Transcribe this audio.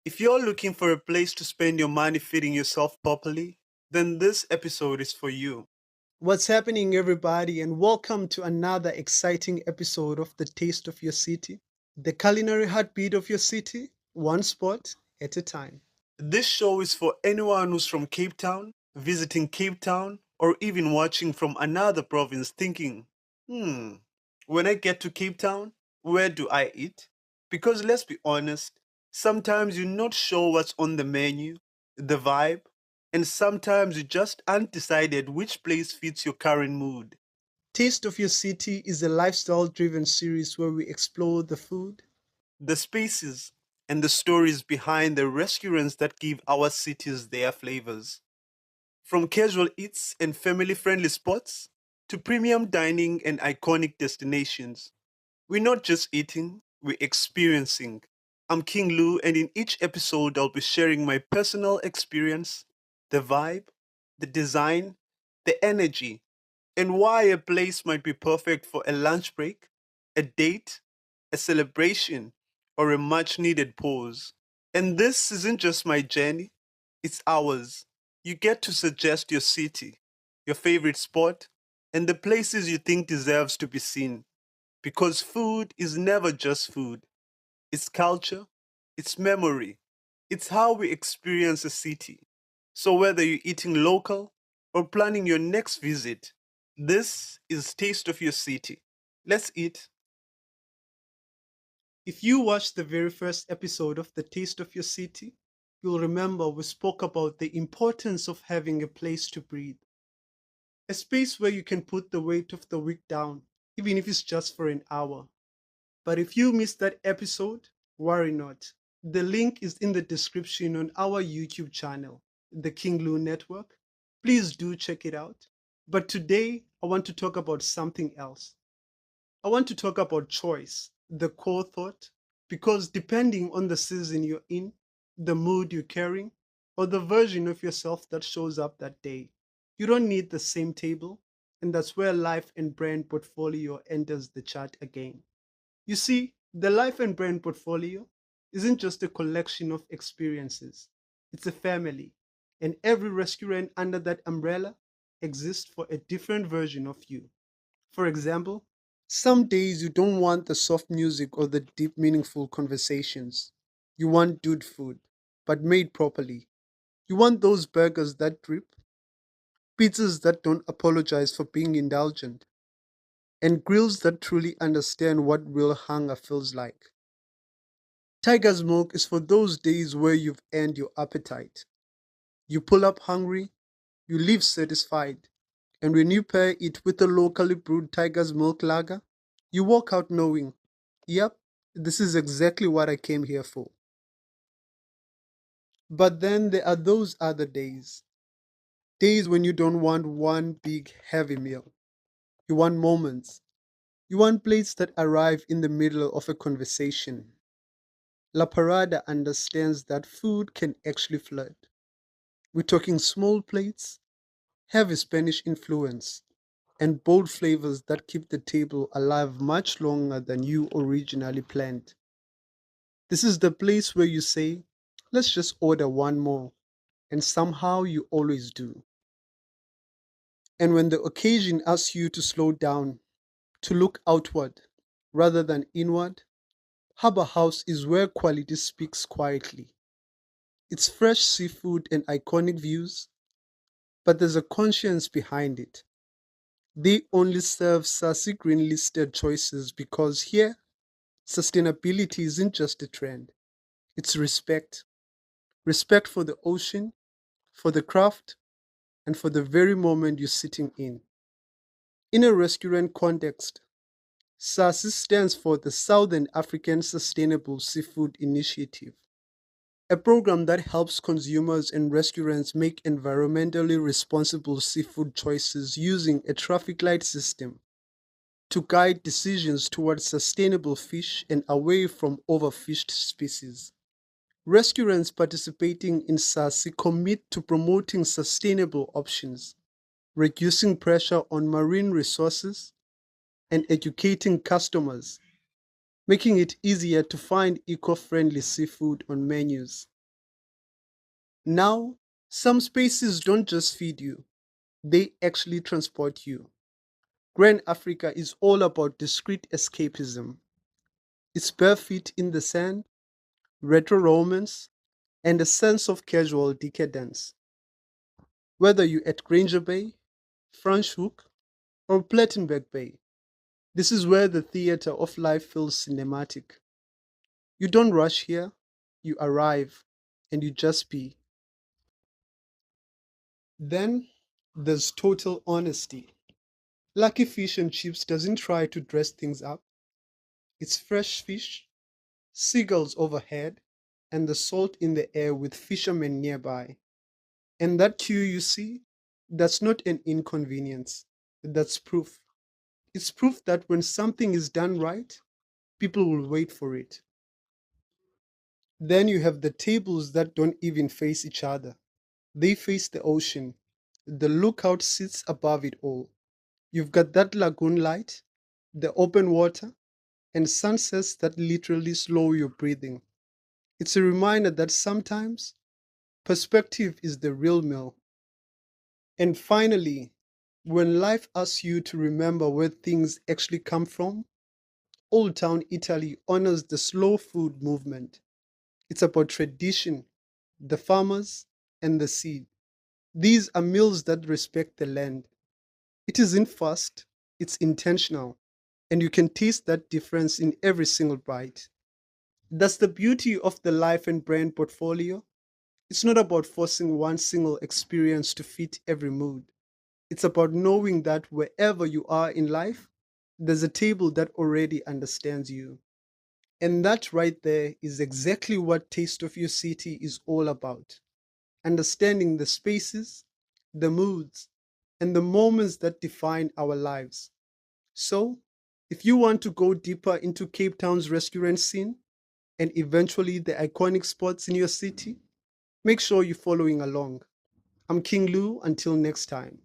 If you're looking for a place to spend your money feeding yourself properly, then this episode is for you. What's happening, everybody, and welcome to another exciting episode of The Taste of Your City, the culinary heartbeat of your city, one spot at a time. This show is for anyone who's from Cape Town, visiting Cape Town, or even watching from another province thinking, hmm, when I get to Cape Town, where do I eat? Because let's be honest, sometimes you're not sure what's on the menu, the vibe, and sometimes you just undecided which place fits your current mood. Taste of Your City is a lifestyle driven series where we explore the food, The spaces and the stories behind the restaurants that give our cities their flavors. From casual eats and family friendly spots to premium dining and iconic destinations. We're not just eating, we're experiencing. I'm King Lou, and in each episode, I'll be sharing my personal experience, the vibe, the design, the energy, and why a place might be perfect for a lunch break, a date, a celebration, or a much needed pause. And this isn't just my journey, it's ours. You get to suggest your city, your favorite spot, and the places you think deserves to be seen. Because food is never just food. It's culture, it's memory, it's how we experience a city. So whether you're eating local or planning your next visit, this is Taste of Your City. Let's eat. if you watched the very first episode of The Taste of Your City, you'll remember we spoke about the importance of having a place to breathe, a space where you can put the weight of the week down, even if it's just for an hour. But if you missed that episode, worry not. The link is in the description on our YouTube channel, the King Lou Network. Please do check it out. But today, I want to talk about something else. I want to talk about choice, the core thought, because depending on the season you're in, the mood you're carrying, or the version of yourself that shows up that day, you don't need the same table, and that's where life and brand portfolio enters the chat again. You see, the life and brand portfolio isn't just a collection of experiences, it's a family. And every restaurant under that umbrella exists for a different version of you. For example, some days you don't want the soft music or the deep, meaningful conversations. You want dude food, but made properly. You want those burgers that drip, pizzas that don't apologize for being indulgent, and grills that truly understand what real hunger feels like. Tiger's Milk is for those days where you've earned your appetite. You pull up hungry, you leave satisfied, and when you pair it with a locally brewed Tiger's Milk lager, you walk out knowing, yep, this is exactly what I came here for. But then there are those other days. Days when you don't want one big heavy meal. You want moments. You want plates that arrive in the middle of a conversation. La Parada understands that food can actually flood. We're talking small plates, heavy Spanish influence, and bold flavors that keep the table alive much longer than you originally planned. This is the place where you say, let's just order one more, and somehow you always do. And when the occasion asks you to slow down, to look outward rather than inward, Harbour House is where quality speaks quietly. It's fresh seafood and iconic views, but there's a conscience behind it. They only serve sassy green listed choices because here, sustainability isn't just a trend, it's respect. Respect for the ocean, for the craft, and for the very moment you're sitting in. In a restaurant context, SASI stands for the Southern African Sustainable Seafood Initiative, a program that helps consumers and restaurants make environmentally responsible seafood choices using a traffic light system to guide decisions towards sustainable fish and away from overfished species. Restaurants participating in SASI commit to promoting sustainable options, reducing pressure on marine resources, and educating customers, making it easier to find eco friendly seafood on menus. Now, some spaces don't just feed you, they actually transport you. Grand Africa is all about discreet escapism. It's bare feet in the sand, retro romance, and a sense of casual decadence. Whether you're at Granger Bay, Franschhoek, or Plettenberg Bay, this is where the theater of life feels cinematic. You don't rush here, you arrive, and you just be. Then there's total honesty. Lucky Fish and Chips doesn't try to dress things up. It's fresh fish, seagulls overhead, and the salt in the air with fishermen nearby. And that queue you see, that's not an inconvenience. That's proof. It's proof that when something is done right, people will wait for it. Then you have the tables that don't even face each other. They face the ocean. The lookout sits above it all. You've got that lagoon light, the open water, and sunsets that literally slow your breathing. It's a reminder that sometimes perspective is the real meal. And finally, when life asks you to remember where things actually come from, Old Town Italy honors the slow food movement. It's about tradition, the farmers, and the seed. These are meals that respect the land. It isn't fast, it's intentional, and you can taste that difference in every single bite. That's the beauty of the life and brand portfolio. It's not about forcing one single experience to fit every mood. It's about knowing that wherever you are in life, there's a table that already understands you. And that right there is exactly what Taste of Your City is all about. Understanding the spaces, the moods, and the moments that define our lives. So, if you want to go deeper into Cape Town's restaurant scene and eventually the iconic spots in your city, make sure you're following along. I'm King Lou. Until next time.